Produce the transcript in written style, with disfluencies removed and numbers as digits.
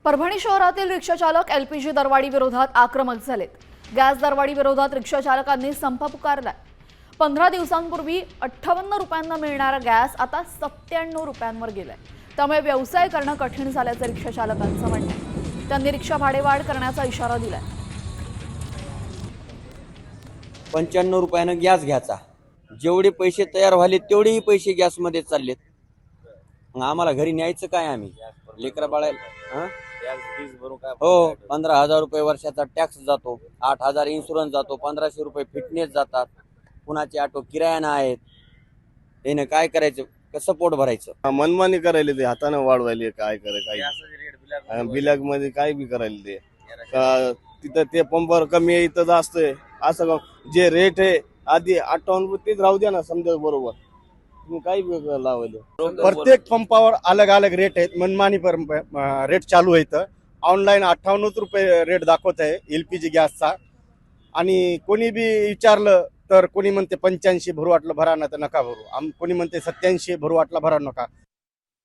परभणी शहरातील रिक्षाचालक एलपीजी दरवाढी विरोधात आक्रमक झालेत। गॅस दरवाढी विरोधात रिक्षाचालकांनी संप पुकारलाय। 15 दिवसांपूर्वी 58 रुपयांना मिळणारा गॅस आता 97 रुपयांवर गेलाय। त्यामुळे व्यवसाय करणं कठीण झाल्याचं रिक्षाचालकांचं म्हणणं आहे। त्यांनी रिक्षा भाडेवाढ करण्याचा इशारा दिलाय। 95 रुपयानं गॅस घ्यायचा, जेवढे पैसे तयार व्हाले तेवढेही पैसे गॅसमध्ये चाललेत। मग आम्हाला घरी न्यायचं काय? आम्ही लेकरा बाळायला हो 15,000 रुपये वर्षाचा टॅक्स जातो, 8,000 इन्शुरन्स जातो, 1,500 रुपये फिटनेस जातात, कुणाचे ऑटो किरायानं आहेत। त्यानं काय करायचं? कसं पोट भरायचं? मनमानी करायला ते हाताने वाढवायले काय काय बिलॅग मध्ये काय बी करायला ते तिथं ते पंपावर कमी आहे इथं जास्त आहे असं जे रेट आहे आधी 58 रुपये राहू द्या ना समजा बरोबर तुम्ही काही लावले। प्रत्येक पंपावर अलग अलग रेट आहेत, मनमानी रेट चालू आहे। ऑनलाईन 58 रुपये रेट दाखवत आहे एलपीजी गॅसचा। आणि कोणी बी विचारलं तर कोणी म्हणते 85 भरू वाटलं भरा, ना तर नका भरू। कोणी म्हणते 87 भरू वाटलं भरा नका।